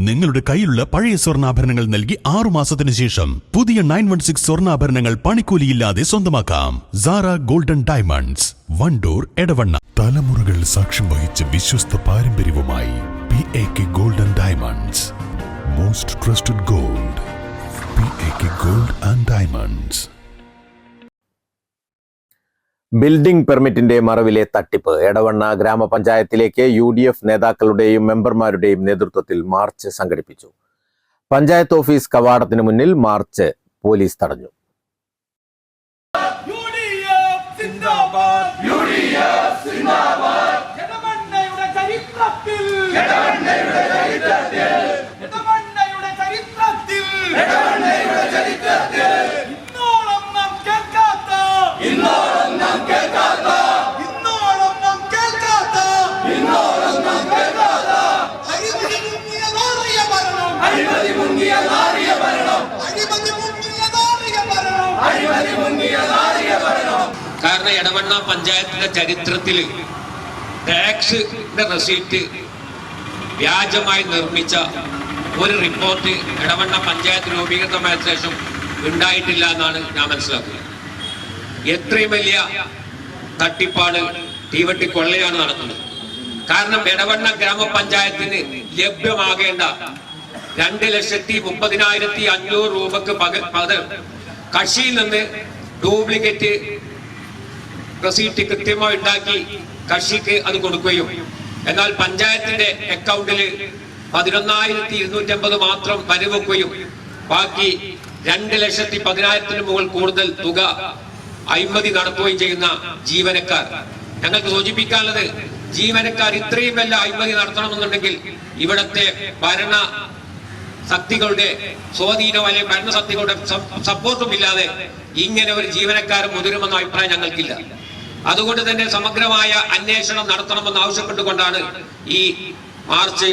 നിങ്ങളുടെ കയ്യിലുള്ള പഴയ സ്വർണ്ണാഭരണങ്ങൾ നൽകി 6 മാസത്തിന് ശേഷം പുതിയ 916 സ്വർണ്ണാഭരണങ്ങൾ പണിക്കൂലിയില്ലാതെ സ്വന്തമാക്കാം. Sara golden diamonds, Wandoor, Edavanna. തലമുറകൾ സാക്ഷ്യം വഹിച്ച വിശ്വസ്ത പാരമ്പര്യവുമായി PAK golden diamonds. Most trusted gold. PAK gold and diamonds. Building പെർമിറ്റിന്റെ മറവിലെ തട്ടിപ്പ്. എടവണ്ണ ഗ്രാമപഞ്ചായത്തിലേക്ക് UDF നേതാക്കളുടെയും മെമ്പർമാരുടെയും നേതൃത്വത്തിൽ മാർച്ച് സംഘടിപ്പിച്ചു. പഞ്ചായത്ത് ഓഫീസ് കവാടത്തിന് മുന്നിൽ മാർച്ച് പോലീസ് തടഞ്ഞു. കാരണം എടവണ്ണ പഞ്ചായത്തിന്റെ ചരിത്രത്തിൽ ടാക്സിന്റെ റെസീപ്റ്റ് വ്യാജമായി നിർമ്മിച്ച ഒരു റിപ്പോർട്ട് എടവണ്ണ പഞ്ചായത്ത് രൂപീകൃതമായ ശേഷം ഉണ്ടായിട്ടില്ല എന്നാണ് ഞാൻ മനസ്സിലാക്കുന്നത്. എത്രയും വലിയ തട്ടിപ്പാണ്, തീവട്ടി കൊള്ളയാണ് നടക്കുന്നത്. കാരണം എടവണ്ണ ഗ്രാമപഞ്ചായത്തിന് ലഭ്യമാകേണ്ട 2,30,500 രൂപക്ക് പകരം കക്ഷിയിൽ നിന്ന് ഡ്യൂപ്ലിക്കേറ്റ് റെസീപ്റ്റ് കൃത്യമായി ഉണ്ടാക്കി കക്ഷിക്ക് അത് കൊടുക്കുകയും എന്നാൽ പഞ്ചായത്തിന്റെ അക്കൗണ്ടിൽ 11,250 മാത്രം വരവെക്കുകയും ബാക്കി 2,10,000 മുകളിൽ കൂടുതൽ തുക അഴിമതി നടത്തുകയും ചെയ്യുന്ന ജീവനക്കാർ. ഞങ്ങൾക്ക് സൂചിപ്പിക്കാനുള്ളത്, ജീവനക്കാർ ഇത്രയും വല്ല അഴിമതി നടത്തണമെന്നുണ്ടെങ്കിൽ ഇവിടത്തെ ഭരണ ശക്തികളുടെ സ്വാധീനം അല്ലെങ്കിൽ ഭരണശക്തികളുടെ സപ്പോർട്ടും ഇല്ലാതെ ഇങ്ങനെ ഒരു ജീവനക്കാരൻ മുതിരുമെന്ന അഭിപ്രായം ഞങ്ങൾക്കില്ല. അതുകൊണ്ട് തന്നെ സമഗ്രമായ അന്വേഷണം നടത്തണമെന്ന് ആവശ്യപ്പെട്ടുകൊണ്ടാണ് ഈ മാർച്ച്.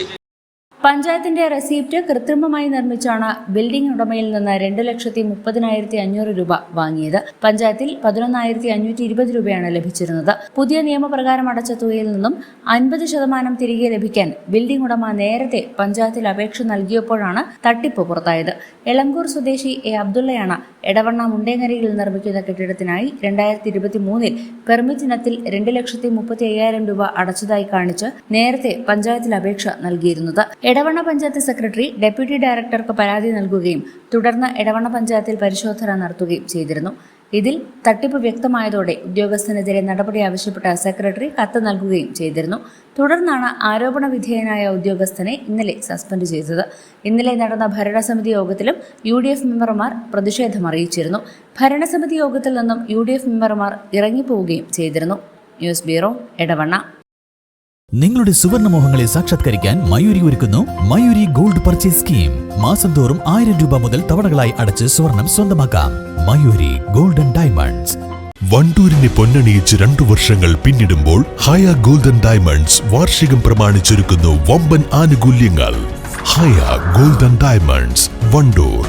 പഞ്ചായത്തിന്റെ റെസീപ്റ്റ് കൃത്രിമമായി നിർമ്മിച്ചാണ് ബിൽഡിംഗ് ഉടമയിൽ നിന്ന് 2,30,500 രൂപ വാങ്ങിയത്. പഞ്ചായത്തിൽ 11,520 രൂപയാണ് ലഭിച്ചിരുന്നത്. പുതിയ നിയമപ്രകാരം അടച്ച തുകയിൽ നിന്നും 50% തിരികെ ലഭിക്കാൻ ബിൽഡിംഗ് ഉടമ നേരത്തെ പഞ്ചായത്തിൽ അപേക്ഷ നൽകിയപ്പോഴാണ് തട്ടിപ്പ് പുറത്തായത്. എളംകൂർ സ്വദേശി A. അബ്ദുള്ളയാണ് എടവണ്ണ മുണ്ടേങ്ങരയിൽ നിർമ്മിക്കുന്ന കെട്ടിടത്തിനായി 2023 പെർമിറ്റ് ഇനത്തിൽ 2,30,500 രൂപ അടച്ചതായി കാണിച്ച് നേരത്തെ പഞ്ചായത്തിൽ അപേക്ഷ നൽകിയിരുന്നത്. എടവണ്ണ പഞ്ചായത്ത് സെക്രട്ടറി ഡെപ്യൂട്ടി ഡയറക്ടർക്ക് പരാതി നൽകുകയും തുടർന്ന് എടവണ്ണ പഞ്ചായത്തിൽ പരിശോധന നടത്തുകയും ചെയ്തിരുന്നു. ഇതിൽ തട്ടിപ്പ് വ്യക്തമായതോടെ ഉദ്യോഗസ്ഥനെതിരെ നടപടി ആവശ്യപ്പെട്ട സെക്രട്ടറി കത്ത് നൽകുകയും ചെയ്തിരുന്നു. തുടർന്നാണ് ആരോപണ വിധേയനായ ഉദ്യോഗസ്ഥനെ ഇന്നലെ സസ്പെൻഡ് ചെയ്തത്. ഇന്നലെ നടന്ന ഭരണസമിതി യോഗത്തിലും UDF മെമ്പർമാർ പ്രതിഷേധം അറിയിച്ചിരുന്നു. ഭരണസമിതി യോഗത്തിൽ നിന്നും UDF മെമ്പർമാർ ഇറങ്ങിപ്പോവുകയും ചെയ്തിരുന്നു. News bureau, Edavanna. നിങ്ങളുടെ സുവർണമോഹങ്ങളെ സാക്ഷാത്കരിക്കാൻ മയൂരി ഒരുക്കുന്നു മയൂരി ഗോൾഡ് പർച്ചേസ് സ്കീം. മാസം തോറും 1000 രൂപ മുതൽ തവണകളായി അടച്ച് സ്വർണം സ്വന്തമാക്കാം. Mayuri golden diamonds. വണ്ടൂരിനെ പൊന്നണിയിച്ച് 2 വർഷങ്ങൾ പിന്നിടുമ്പോൾ ഹയ ഗോൾഡൻ ഡയമണ്ട്സ് വാർഷികം പ്രമാണിച്ചൊരുക്കുന്നു വമ്പൻ ആനുകൂല്യങ്ങൾ. ഹയ ഗോൾഡൻ ഡയമണ്ട്സ്, വണ്ടൂർ.